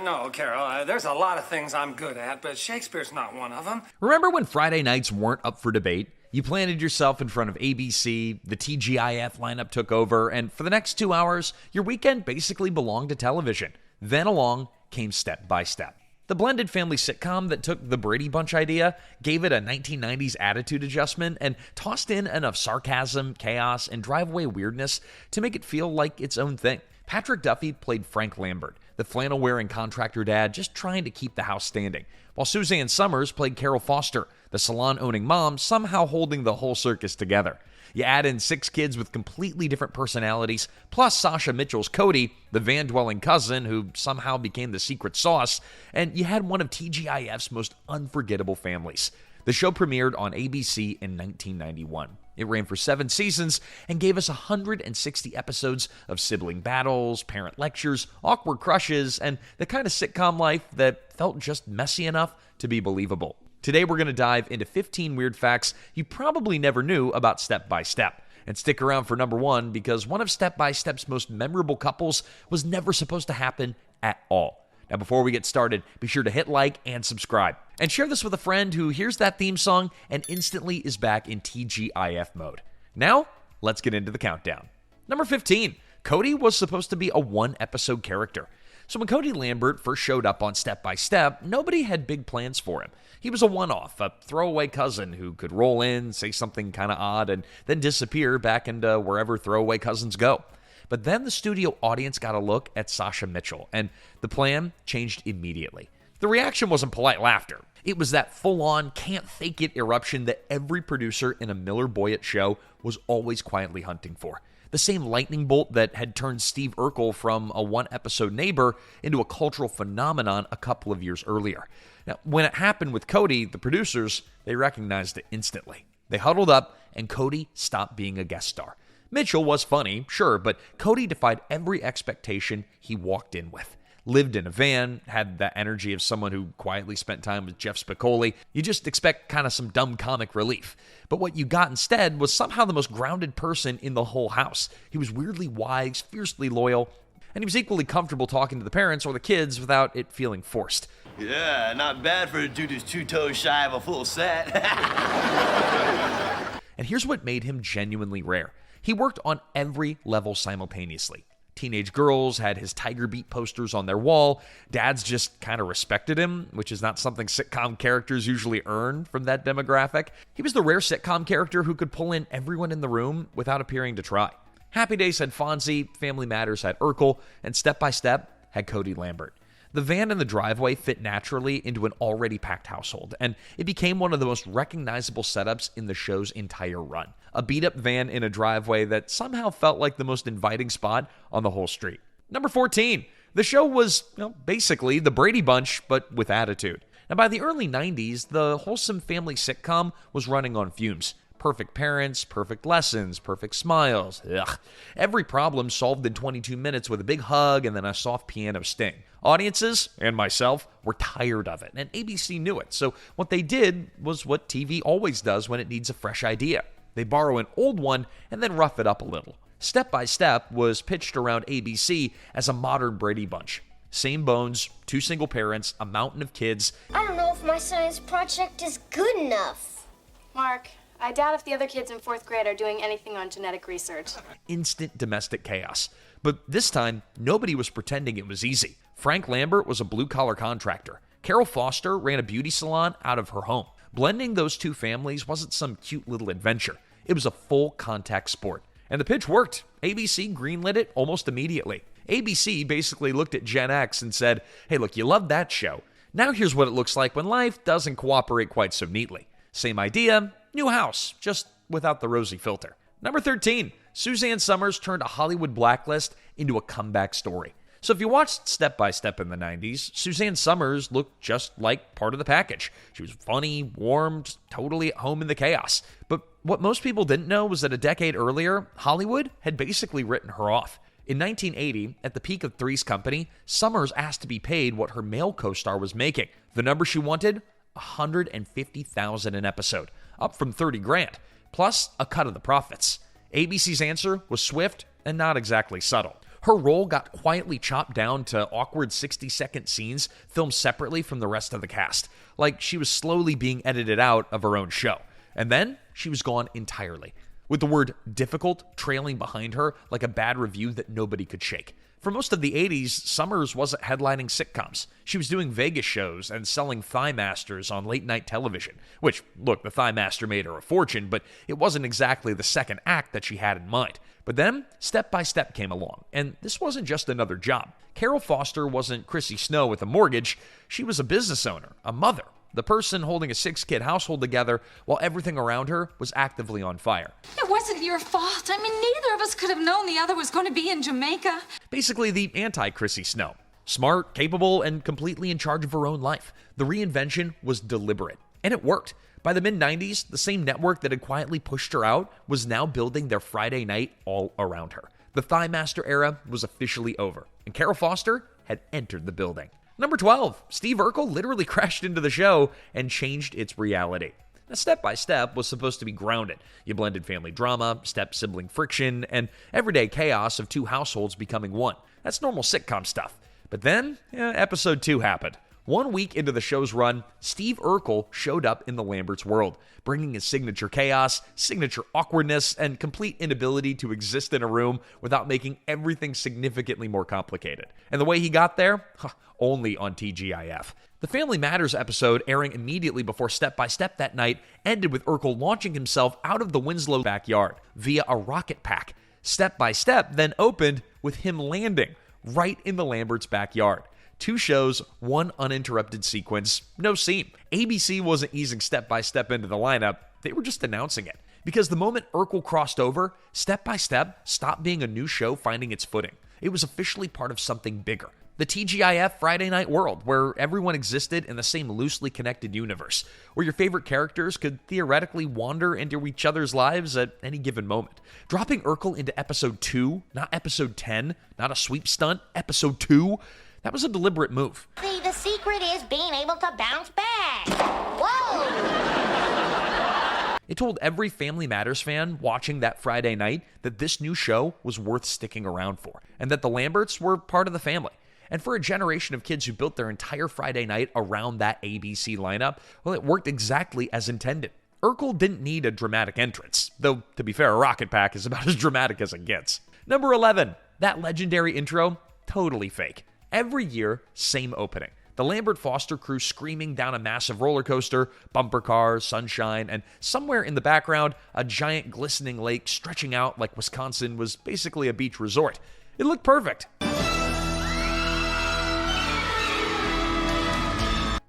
No, Carol, there's a lot of things I'm good at, but Shakespeare's not one of them. Remember when Friday nights weren't up for debate? You planted yourself in front of ABC, the TGIF lineup took over, and for the next 2 hours, your weekend basically belonged to television. Then along came Step by Step. The blended family sitcom that took the Brady Bunch idea, gave it a 1990s attitude adjustment, and tossed in enough sarcasm, chaos, and drive-away weirdness to make it feel like its own thing. Patrick Duffy played Frank Lambert, the flannel-wearing contractor dad just trying to keep the house standing, while Suzanne Summers played Carol Foster, the salon-owning mom somehow holding the whole circus together. You add in 6 kids with completely different personalities, plus Sasha Mitchell's Cody, the van-dwelling cousin who somehow became the secret sauce, and you had one of TGIF's most unforgettable families. The show premiered on ABC in 1991. It ran for 7 seasons and gave us 160 episodes of sibling battles, parent lectures, awkward crushes, and the kind of sitcom life that felt just messy enough to be believable. Today we're going to dive into 15 weird facts you probably never knew about Step by Step. And stick around for number 1 because one of Step by Step's most memorable couples was never supposed to happen at all. Now before we get started, be sure to hit like and subscribe. And share this with a friend who hears that theme song and instantly is back in TGIF mode. Now, let's get into the countdown. Number 15, Cody was supposed to be a 1-episode character. So when Cody Lambert first showed up on Step by Step, nobody had big plans for him. He was a one-off, a throwaway cousin who could roll in, say something kind of odd, and then disappear back into wherever throwaway cousins go. But then the studio audience got a look at Sasha Mitchell, and the plan changed immediately. The reaction wasn't polite laughter. It was that full-on, can't-fake-it eruption that every producer in a Miller-Boyett show was always quietly hunting for. The same lightning bolt that had turned Steve Urkel from a 1-episode neighbor into a cultural phenomenon a couple of years earlier. Now, when it happened with Cody, the producers, they recognized it instantly. They huddled up, and Cody stopped being a guest star. Mitchell was funny, sure, but Cody defied every expectation he walked in with. Lived in a van, had that energy of someone who quietly spent time with Jeff Spicoli. You just expect kind of some dumb comic relief. But what you got instead was somehow the most grounded person in the whole house. He was weirdly wise, fiercely loyal, and he was equally comfortable talking to the parents or the kids without it feeling forced. Yeah, not bad for a dude who's 2 toes shy of a full set. And here's what made him genuinely rare. He worked on every level simultaneously. Teenage girls had his Tiger Beat posters on their wall. Dads just kind of respected him, which is not something sitcom characters usually earn from that demographic. He was the rare sitcom character who could pull in everyone in the room without appearing to try. Happy Days had Fonzie, Family Matters had Urkel, and Step by Step had Cody Lambert. The van and the driveway fit naturally into an already packed household, and it became one of the most recognizable setups in the show's entire run. A beat-up van in a driveway that somehow felt like the most inviting spot on the whole street. Number 14. The show was, basically the Brady Bunch, but with attitude. Now, by the early 90s, the wholesome family sitcom was running on fumes. Perfect parents, perfect lessons, perfect smiles. Ugh. Every problem solved in 22 minutes with a big hug and then a soft piano sting. Audiences, and myself, were tired of it, and ABC knew it. So what they did was what TV always does when it needs a fresh idea. They borrow an old one and then rough it up a little. Step by Step was pitched around ABC as a modern Brady Bunch. Same bones, 2 single parents, a mountain of kids. I don't know if my science project is good enough. Mark, I doubt if the other kids in 4th grade are doing anything on genetic research. Instant domestic chaos. But this time, nobody was pretending it was easy. Frank Lambert was a blue-collar contractor. Carol Foster ran a beauty salon out of her home. Blending those 2 families wasn't some cute little adventure. It was a full-contact sport. And the pitch worked. ABC greenlit it almost immediately. ABC basically looked at Gen X and said, hey, look, you love that show. Now here's what it looks like when life doesn't cooperate quite so neatly. Same idea, new house, just without the rosy filter. Number 13, Suzanne Summers turned a Hollywood blacklist into a comeback story. So if you watched Step by Step in the 90s, Suzanne Summers looked just like part of the package. She was funny, warm, just totally at home in the chaos. But what most people didn't know was that a decade earlier, Hollywood had basically written her off. In 1980, at the peak of Three's Company, Summers asked to be paid what her male co-star was making. The number she wanted? $150,000 an episode, up from $30,000, plus a cut of the profits. ABC's answer was swift and not exactly subtle. Her role got quietly chopped down to awkward 60-second scenes filmed separately from the rest of the cast, like she was slowly being edited out of her own show. And then she was gone entirely, with the word difficult trailing behind her like a bad review that nobody could shake. For most of the 80s, Summers wasn't headlining sitcoms. She was doing Vegas shows and selling Thigh Masters on late-night television, which, look, the Thigh Master made her a fortune, but it wasn't exactly the second act that she had in mind. But then, Step by Step came along, and this wasn't just another job. Carol Foster wasn't Chrissy Snow with a mortgage. She was a business owner, a mother, the person holding a 6-kid household together while everything around her was actively on fire. It wasn't your fault. I mean, neither of us could have known the other was going to be in Jamaica. Basically the anti-Chrissy Snow. Smart, capable, and completely in charge of her own life. The reinvention was deliberate, and it worked. By the mid-90s, the same network that had quietly pushed her out was now building their Friday night all around her. The Thigh Master era was officially over, and Carol Foster had entered the building. Number 12, Steve Urkel literally crashed into the show and changed its reality. Now, Step by Step was supposed to be grounded. You blended family drama, step-sibling friction, and everyday chaos of two households becoming one. That's normal sitcom stuff. But then, episode 2 happened. 1 week into the show's run, Steve Urkel showed up in the Lambert's world, bringing his signature chaos, signature awkwardness, and complete inability to exist in a room without making everything significantly more complicated. And the way he got there? Only on TGIF. The Family Matters episode, airing immediately before Step by Step that night, ended with Urkel launching himself out of the Winslow backyard via a rocket pack. Step by Step then opened with him landing right in the Lambert's backyard. 2 shows, 1 uninterrupted sequence, no scene. ABC wasn't easing Step by Step into the lineup, they were just announcing it. Because the moment Urkel crossed over, Step by Step stopped being a new show finding its footing. It was officially part of something bigger. The TGIF Friday night world, where everyone existed in the same loosely connected universe, where your favorite characters could theoretically wander into each other's lives at any given moment. Dropping Urkel into episode 2, not episode 10, not a sweep stunt, episode 2, that was a deliberate move. See, the secret is being able to bounce back. Whoa! It told every Family Matters fan watching that Friday night that this new show was worth sticking around for, and that the Lamberts were part of the family. And for a generation of kids who built their entire Friday night around that ABC lineup, well, it worked exactly as intended. Urkel didn't need a dramatic entrance, though, to be fair, a rocket pack is about as dramatic as it gets. Number 11, that legendary intro, totally fake. Every year, same opening. The Lambert-Foster crew screaming down a massive roller coaster, bumper cars, sunshine, and somewhere in the background, a giant glistening lake stretching out like Wisconsin was basically a beach resort. It looked perfect.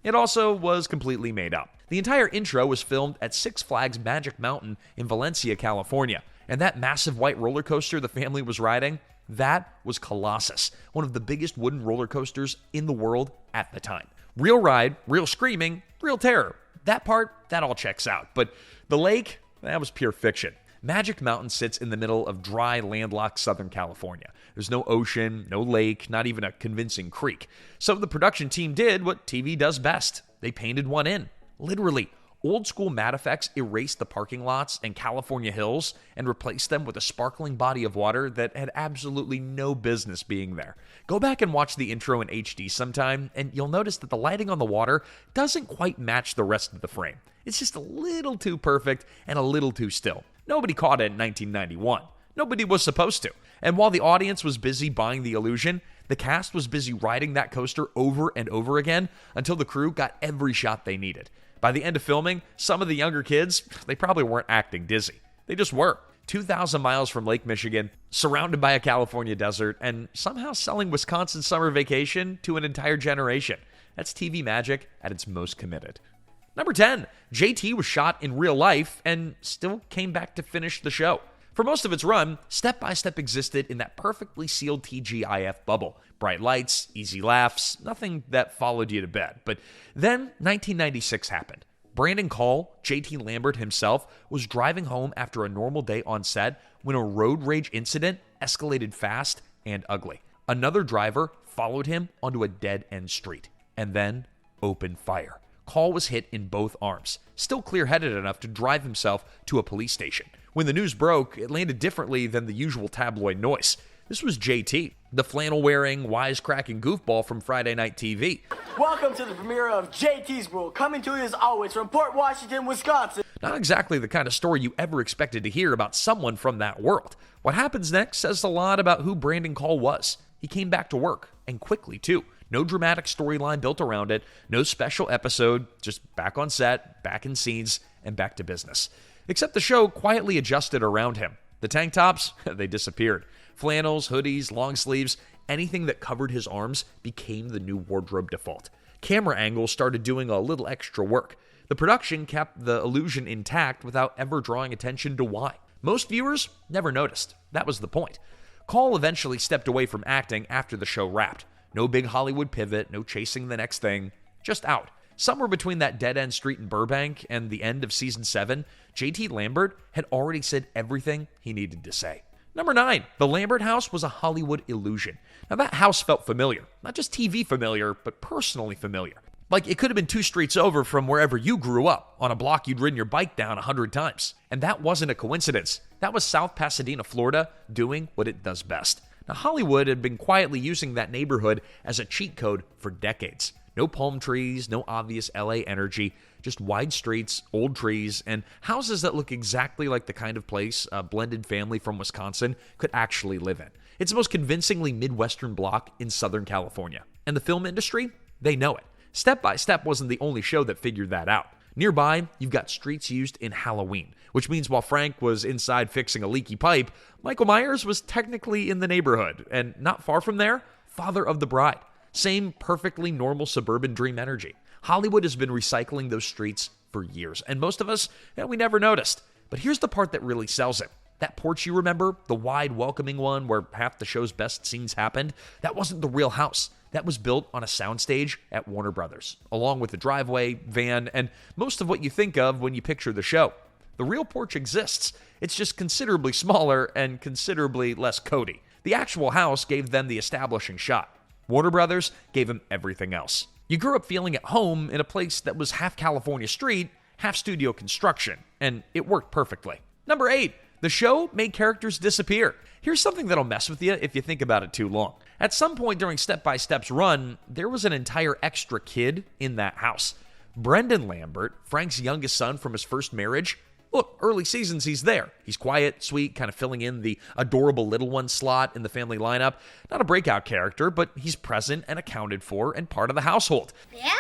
It also was completely made up. The entire intro was filmed at Six Flags Magic Mountain in Valencia, California, and that massive white roller coaster the family was riding, that was Colossus, one of the biggest wooden roller coasters in the world at the time. Real ride, real screaming, real terror. That part, that all checks out. But the lake, that was pure fiction. Magic Mountain sits in the middle of dry, landlocked Southern California. There's no ocean, no lake, not even a convincing creek. So the production team did what TV does best. They painted one in. Literally, old-school matte effects erased the parking lots and California hills and replaced them with a sparkling body of water that had absolutely no business being there. Go back and watch the intro in HD sometime, and you'll notice that the lighting on the water doesn't quite match the rest of the frame. It's just a little too perfect and a little too still. Nobody caught it in 1991. Nobody was supposed to. And while the audience was busy buying the illusion, the cast was busy riding that coaster over and over again until the crew got every shot they needed. By the end of filming, some of the younger kids, they probably weren't acting dizzy. They just were. 2,000 miles from Lake Michigan, surrounded by a California desert, and somehow selling Wisconsin summer vacation to an entire generation. That's TV magic at its most committed. Number 10, JT was shot in real life and still came back to finish the show. For most of its run, Step by Step existed in that perfectly sealed TGIF bubble. Bright lights, easy laughs, nothing that followed you to bed. But then 1996 happened. Brandon Call, JT Lambert himself, was driving home after a normal day on set when a road rage incident escalated fast and ugly. Another driver followed him onto a dead-end street and then opened fire. Call was hit in both arms, still clear-headed enough to drive himself to a police station. When the news broke, it landed differently than the usual tabloid noise. This was JT, the flannel-wearing, wisecracking goofball from Friday Night TV. Welcome to the premiere of JT's World, coming to you as always from Port Washington, Wisconsin. Not exactly the kind of story you ever expected to hear about someone from that world. What happens next says a lot about who Brandon Call was. He came back to work, and quickly too. No dramatic storyline built around it, no special episode, just back on set, back in scenes, and back to business. Except the show quietly adjusted around him. The tank tops, they disappeared. Flannels, hoodies, long sleeves, anything that covered his arms became the new wardrobe default. Camera angles started doing a little extra work. The production kept the illusion intact without ever drawing attention to why. Most viewers never noticed. That was the point. Call eventually stepped away from acting after the show wrapped. No big Hollywood pivot, no chasing the next thing, just out. Somewhere between that dead-end street in Burbank and the end of season 7, JT Lambert had already said everything he needed to say. Number 9, the Lambert house was a Hollywood illusion. Now that house felt familiar. Not just TV familiar, but personally familiar. Like it could have been 2 streets over from wherever you grew up, on a block you'd ridden your bike down 100 times. And that wasn't a coincidence. That was South Pasadena, Florida, doing what it does best. Now Hollywood had been quietly using that neighborhood as a cheat code for decades. No palm trees, no obvious LA energy, just wide streets, old trees, and houses that look exactly like the kind of place a blended family from Wisconsin could actually live in. It's the most convincingly Midwestern block in Southern California. And the film industry, they know it. Step by Step wasn't the only show that figured that out. Nearby, you've got streets used in Halloween, which means while Frank was inside fixing a leaky pipe, Michael Myers was technically in the neighborhood, and not far from there, father of the bride. Same perfectly normal suburban dream energy. Hollywood has been recycling those streets for years, and most of us, we never noticed. But here's the part that really sells it. That porch you remember, the wide, welcoming one where half the show's best scenes happened, that wasn't the real house. That was built on a soundstage at Warner Brothers, along with the driveway, van, and most of what you think of when you picture the show. The real porch exists. It's just considerably smaller and considerably less Cody. The actual house gave them the establishing shot. Warner Brothers gave him everything else. You grew up feeling at home in a place that was half California street, half studio construction, and it worked perfectly. Number 8, the show made characters disappear. Here's something that'll mess with you if you think about it too long. At some point during Step by Step's run, there was an entire extra kid in that house. Brendan Lambert, Frank's youngest son from his first marriage. Look, early seasons he's there. He's quiet, sweet, kind of filling in the adorable little one slot in the family lineup. Not a breakout character, but he's present and accounted for and part of the household. Yeah,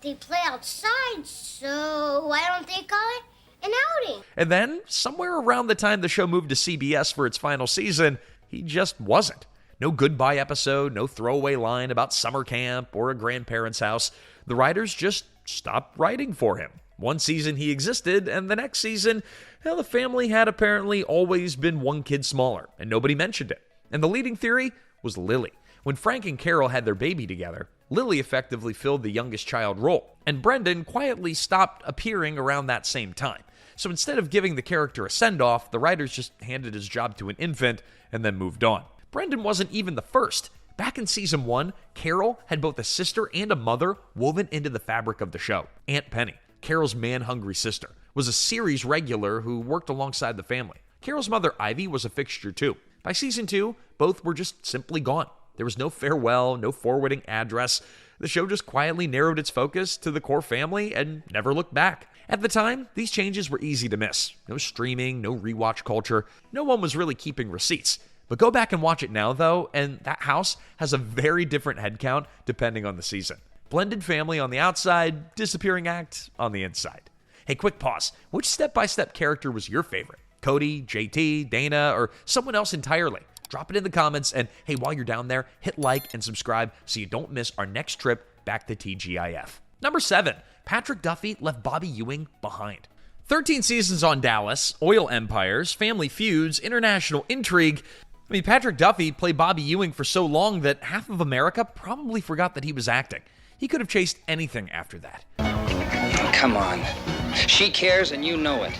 they play outside, so why don't they call it an outing? And then, somewhere around the time the show moved to CBS for its final season, he just wasn't. No goodbye episode, no throwaway line about summer camp or a grandparent's house. The writers just stopped writing for him. One season he existed, and the next season, the family had apparently always been one kid smaller, and nobody mentioned it. And the leading theory was Lily. When Frank and Carol had their baby together, Lily effectively filled the youngest child role, and Brendan quietly stopped appearing around that same time. So instead of giving the character a send-off, the writers just handed his job to an infant and then moved on. Brendan wasn't even the first. Back in season 1, Carol had both a sister and a mother woven into the fabric of the show. Aunt Penny, Carol's man-hungry sister, was a series regular who worked alongside the family. Carol's mother, Ivy, was a fixture too. By season 2, both were just simply gone. There was no farewell, no forwarding address. The show just quietly narrowed its focus to the core family and never looked back. At the time, these changes were easy to miss. No streaming, no rewatch culture. No one was really keeping receipts. But go back and watch it now, though, and that house has a very different head count depending on the season. Blended family on the outside, disappearing act on the inside. Hey, quick pause. Which step-by-step character was your favorite? Cody, JT, Dana, or someone else entirely? Drop it in the comments, and hey, while you're down there, hit like and subscribe so you don't miss our next trip back to TGIF. Number 7, Patrick Duffy left Bobby Ewing behind. 13 seasons on Dallas, oil empires, family feuds, international intrigue. Patrick Duffy played Bobby Ewing for so long that half of America probably forgot that he was acting. He could have chased anything after that. Come on. She cares and you know it.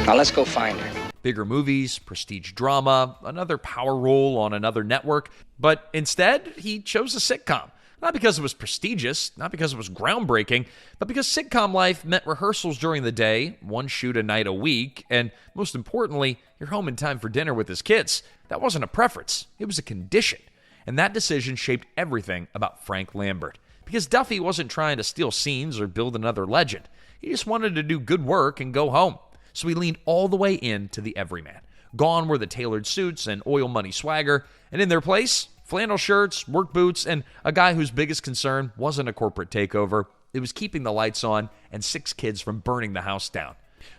Now let's go find her. Bigger movies, prestige drama, another power role on another network. But instead, he chose a sitcom. Not because it was prestigious, not because it was groundbreaking, but because sitcom life meant rehearsals during the day, one shoot a night a week, and most importantly, you're home in time for dinner with his kids. That wasn't a preference, it was a condition. And that decision shaped everything about Frank Lambert. Because Duffy wasn't trying to steal scenes or build another legend. He just wanted to do good work and go home. So he leaned all the way into the everyman. Gone were the tailored suits and oil money swagger, and in their place, flannel shirts, work boots, and a guy whose biggest concern wasn't a corporate takeover. It was keeping the lights on and 6 kids from burning the house down.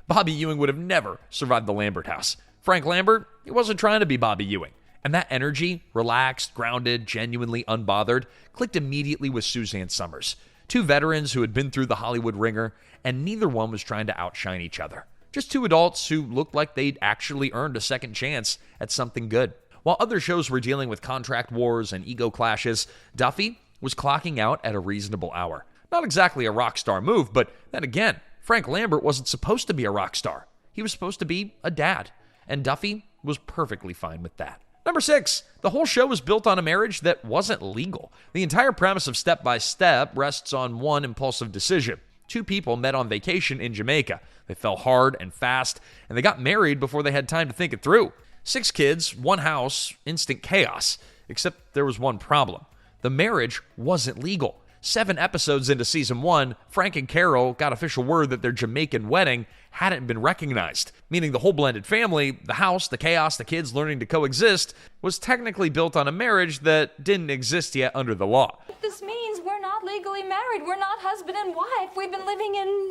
Bobby Ewing would have never survived the Lambert house. Frank Lambert, he wasn't trying to be Bobby Ewing. And that energy, relaxed, grounded, genuinely unbothered, clicked immediately with Suzanne Summers. 2 veterans who had been through the Hollywood ringer, and neither one was trying to outshine each other. Just 2 adults who looked like they'd actually earned a second chance at something good. While other shows were dealing with contract wars and ego clashes, Duffy was clocking out at a reasonable hour. Not exactly a rock star move, but then again, Frank Lambert wasn't supposed to be a rock star. He was supposed to be a dad, and Duffy was perfectly fine with that. Number 6, the whole show was built on a marriage that wasn't legal. The entire premise of Step by Step rests on one impulsive decision. 2 people met on vacation in Jamaica. They fell hard and fast, and they got married before they had time to think it through. 6 kids, 1 house, instant chaos. Except there was one problem. The marriage wasn't legal. 7 episodes into season 1, Frank and Carol got official word that their Jamaican wedding hadn't been recognized, meaning the whole blended family, the house, the chaos, the kids learning to coexist, was technically built on a marriage that didn't exist yet under the law. This means we're not legally married. We're not husband and wife. We've been living in,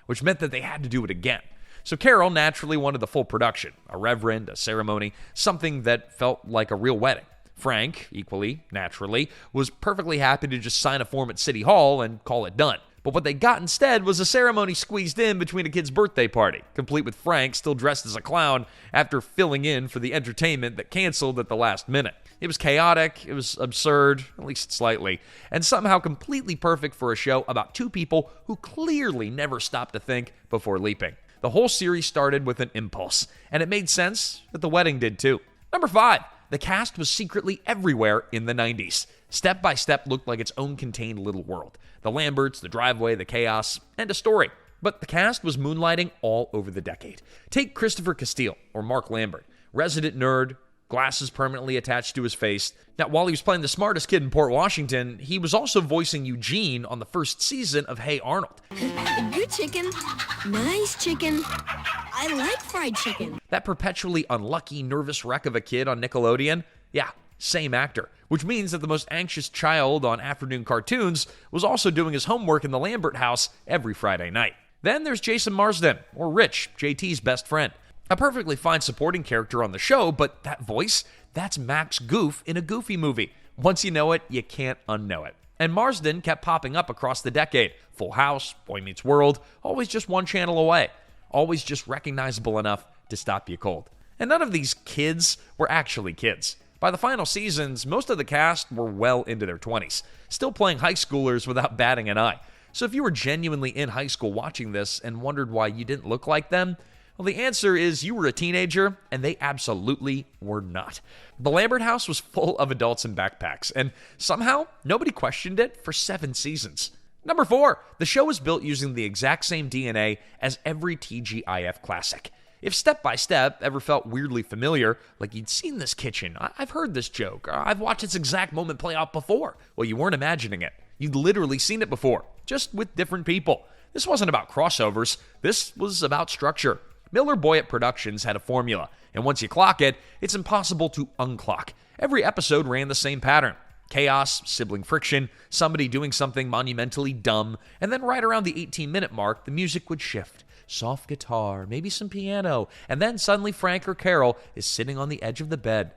Which meant that they had to do it again. So Carol naturally wanted the full production, a reverend, a ceremony, something that felt like a real wedding. Frank, equally, naturally, was perfectly happy to just sign a form at City Hall and call it done. But what they got instead was a ceremony squeezed in between a kid's birthday party, complete with Frank still dressed as a clown after filling in for the entertainment that canceled at the last minute. It was chaotic, it was absurd, at least slightly, and somehow completely perfect for a show about 2 people who clearly never stopped to think before leaping. The whole series started with an impulse, and it made sense that the wedding did too. Number 5. The cast was secretly everywhere in the 90s. Step by Step looked like its own contained little world. The Lamberts, the driveway, the chaos, and a story. But the cast was moonlighting all over the decade. Take Christopher Castile, or Mark Lambert. Resident nerd, glasses permanently attached to his face. Now, while he was playing the smartest kid in Port Washington, he was also voicing Eugene on the first season of Hey Arnold. Good chicken. Nice chicken. I like fried chicken. That perpetually unlucky, nervous wreck of a kid on Nickelodeon? Yeah, same actor. Which means that the most anxious child on afternoon cartoons was also doing his homework in the Lambert house every Friday night. Then there's Jason Marsden, or Rich, JT's best friend. A perfectly fine supporting character on the show, but that voice, that's Max Goof in a Goofy movie. Once you know it, you can't unknow it. And Marsden kept popping up across the decade. Full House, Boy Meets World, always just one channel away. Always just recognizable enough to stop you cold. And none of these kids were actually kids. By the final seasons, most of the cast were well into their 20s, still playing high schoolers without batting an eye. So if you were genuinely in high school watching this and wondered why you didn't look like them, well, the answer is you were a teenager, and they absolutely were not. The Lambert house was full of adults in backpacks, and somehow nobody questioned it for 7 seasons. Number 4, the show was built using the exact same DNA as every TGIF classic. If Step by Step ever felt weirdly familiar, like you'd seen this kitchen, I've heard this joke, I've watched its exact moment play out before, well, you weren't imagining it. You'd literally seen it before, just with different people. This wasn't about crossovers, this was about structure. Miller-Boyett Productions had a formula, and once you clock it, it's impossible to unclock. Every episode ran the same pattern. Chaos, sibling friction, somebody doing something monumentally dumb, and then right around the 18-minute mark, the music would shift. Soft guitar, maybe some piano, and then suddenly Frank or Carol is sitting on the edge of the bed.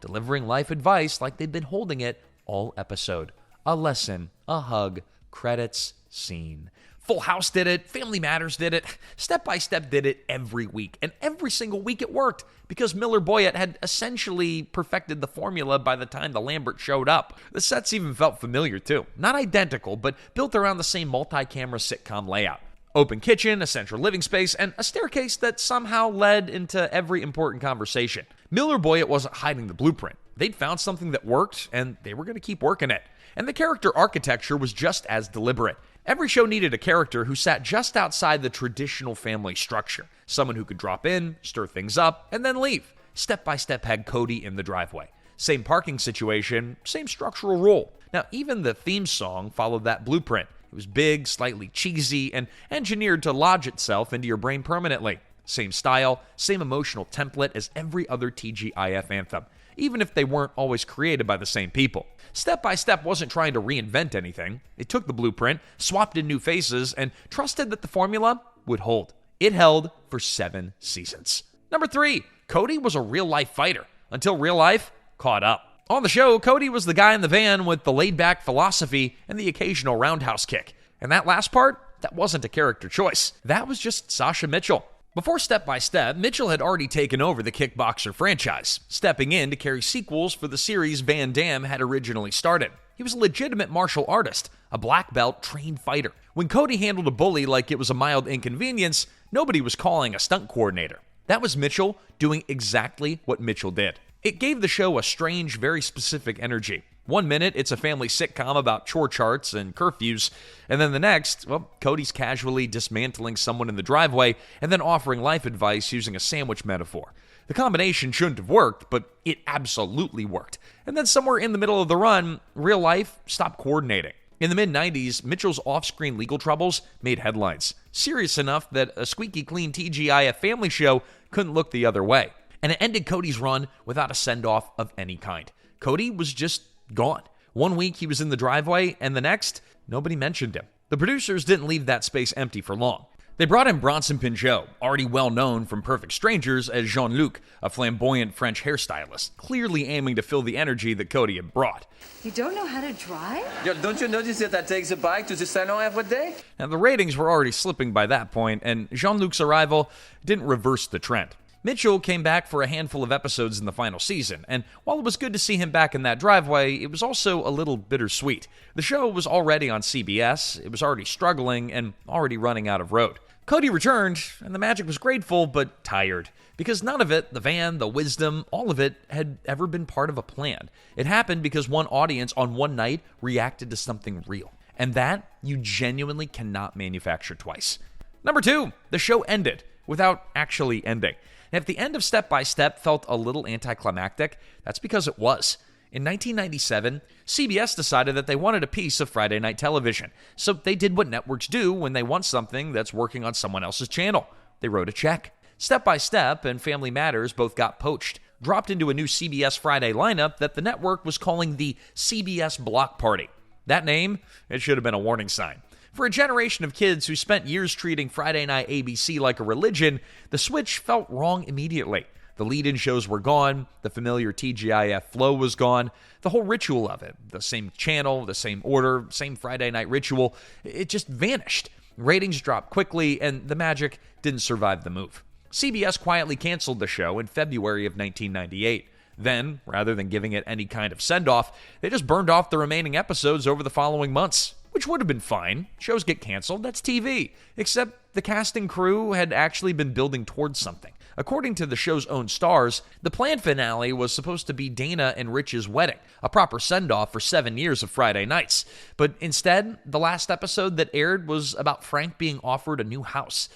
Delivering life advice like they'd been holding it all episode. A lesson, a hug, credits, scene. Full House did it, Family Matters did it, Step by Step did it every week, and every single week it worked because Miller-Boyett had essentially perfected the formula by the time the Lambert showed up. The sets even felt familiar too. Not identical, but built around the same multi-camera sitcom layout. Open kitchen, a central living space, and a staircase that somehow led into every important conversation. Miller-Boyett wasn't hiding the blueprint. They'd found something that worked, and they were going to keep working it. And the character architecture was just as deliberate. Every show needed a character who sat just outside the traditional family structure. Someone who could drop in, stir things up, and then leave. Step by Step had Cody in the driveway. Same parking situation, same structural role. Now, even the theme song followed that blueprint. It was big, slightly cheesy, and engineered to lodge itself into your brain permanently. Same style, same emotional template as every other TGIF anthem, even if they weren't always created by the same people. Step by Step wasn't trying to reinvent anything. It took the blueprint, swapped in new faces, and trusted that the formula would hold. It held for 7 seasons. Number 3, Cody was a real-life fighter, until real life caught up. On the show, Cody was the guy in the van with the laid-back philosophy and the occasional roundhouse kick. And that last part, that wasn't a character choice. That was just Sasha Mitchell. Before Step by Step, Mitchell had already taken over the Kickboxer franchise, stepping in to carry sequels for the series Van Damme had originally started. He was a legitimate martial artist, a black belt trained fighter. When Cody handled a bully like it was a mild inconvenience, nobody was calling a stunt coordinator. That was Mitchell doing exactly what Mitchell did. It gave the show a strange, very specific energy. One minute, it's a family sitcom about chore charts and curfews, and then the next, well, Cody's casually dismantling someone in the driveway and then offering life advice using a sandwich metaphor. The combination shouldn't have worked, but it absolutely worked. And then somewhere in the middle of the run, real life stopped coordinating. In the mid-90s, Mitchell's off-screen legal troubles made headlines, serious enough that a squeaky clean TGIF family show couldn't look the other way. And it ended Cody's run without a send-off of any kind. Cody was just gone. One week he was in the driveway, and the next, nobody mentioned him. The producers didn't leave that space empty for long. They brought in Bronson Pinchot, already well known from Perfect Strangers as Jean-Luc, a flamboyant French hairstylist, clearly aiming to fill the energy that Cody had brought. You don't know how to drive? Yo, don't you notice that I take the bike to the salon every day? Now, the ratings were already slipping by that point, and Jean-Luc's arrival didn't reverse the trend. Mitchell came back for a handful of episodes in the final season, and while it was good to see him back in that driveway, it was also a little bittersweet. The show was already on CBS, it was already struggling, and already running out of road. Cody returned, and the magic was grateful, but tired. Because none of it, the van, the wisdom, all of it, had ever been part of a plan. It happened because one audience on one night reacted to something real. And that, you genuinely cannot manufacture twice. Number 2, the show ended, without actually ending. And if the end of Step by Step felt a little anticlimactic, that's because it was. In 1997, CBS decided that they wanted a piece of Friday night television, so they did what networks do when they want something that's working on someone else's channel. They wrote a check. Step by Step and Family Matters both got poached, dropped into a new CBS Friday lineup that the network was calling the CBS Block Party. That name, it should have been a warning sign. For a generation of kids who spent years treating Friday night ABC like a religion, the switch felt wrong immediately. The lead-in shows were gone, the familiar TGIF flow was gone, the whole ritual of it, the same channel, the same order, same Friday night ritual, it just vanished. Ratings dropped quickly, and the magic didn't survive the move. CBS quietly canceled the show in February of 1998. Then, rather than giving it any kind of send-off, they just burned off the remaining episodes over the following months. Which would have been fine. Shows get canceled, that's TV. Except the cast and crew had actually been building towards something. According to the show's own stars, the planned finale was supposed to be Dana and Rich's wedding, a proper send-off for 7 years of Friday nights. But instead, the last episode that aired was about Frank being offered a new house.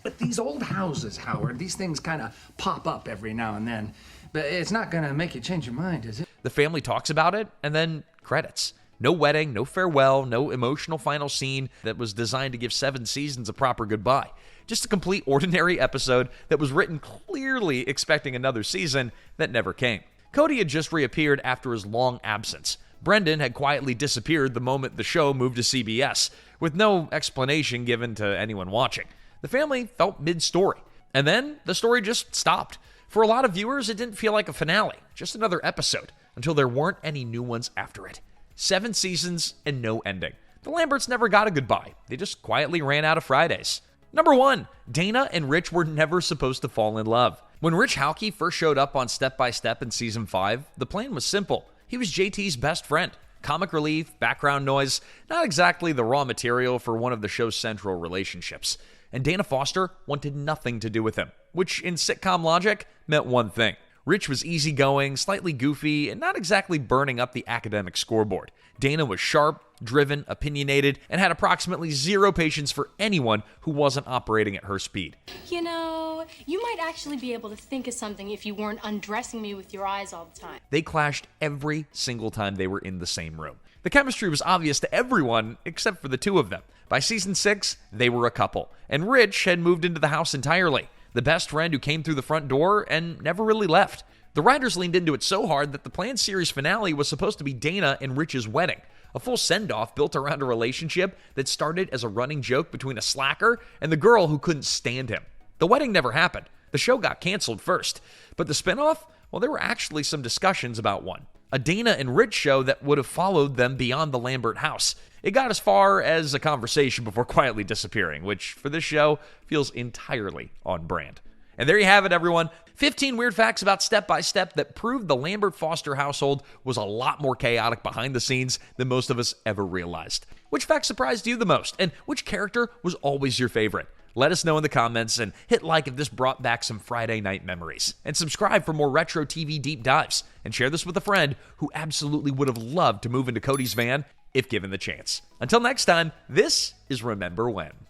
But these old houses, Howard, these things kind of pop up every now and then. But it's not going to make you change your mind, is it? The family talks about it, and then credits. No wedding, no farewell, no emotional final scene that was designed to give 7 seasons a proper goodbye. Just a complete ordinary episode that was written clearly expecting another season that never came. Cody had just reappeared after his long absence. Brendan had quietly disappeared the moment the show moved to CBS, with no explanation given to anyone watching. The family felt mid-story, and then the story just stopped. For a lot of viewers, it didn't feel like a finale, just another episode, until there weren't any new ones after it. 7 seasons and no ending. The Lamberts never got a goodbye. They just quietly ran out of Fridays. Number 1, Dana and Rich were never supposed to fall in love. When Rich Halke first showed up on Step by Step in Season 5, the plan was simple. He was JT's best friend. comic relief, background noise, not exactly the raw material for one of the show's central relationships. And Dana Foster wanted nothing to do with him, which in sitcom logic meant one thing. Rich was easygoing, slightly goofy, and not exactly burning up the academic scoreboard. Dana was sharp, driven, opinionated, and had approximately zero patience for anyone who wasn't operating at her speed. You know, you might actually be able to think of something if you weren't undressing me with your eyes all the time. They clashed every single time they were in the same room. The chemistry was obvious to everyone except for the two of them. By season 6, they were a couple, and Rich had moved into the house entirely. The best friend who came through the front door and never really left. The writers leaned into it so hard that the planned series finale was supposed to be Dana and Rich's wedding, a full send-off built around a relationship that started as a running joke between a slacker and the girl who couldn't stand him. The wedding never happened. The show got canceled first. But the spinoff? Well, there were actually some discussions about one. A Dana and Rich show that would have followed them beyond the Lambert house. It got as far as a conversation before quietly disappearing, which for this show feels entirely on brand. And there you have it, everyone. 15 weird facts about Step by Step that proved the Lambert Foster household was a lot more chaotic behind the scenes than most of us ever realized. Which fact surprised you the most? And which character was always your favorite? Let us know in the comments and hit like if this brought back some Friday night memories. And subscribe for more retro TV deep dives. And share this with a friend who absolutely would have loved to move into Cody's van if given the chance. Until next time, this is Remember When.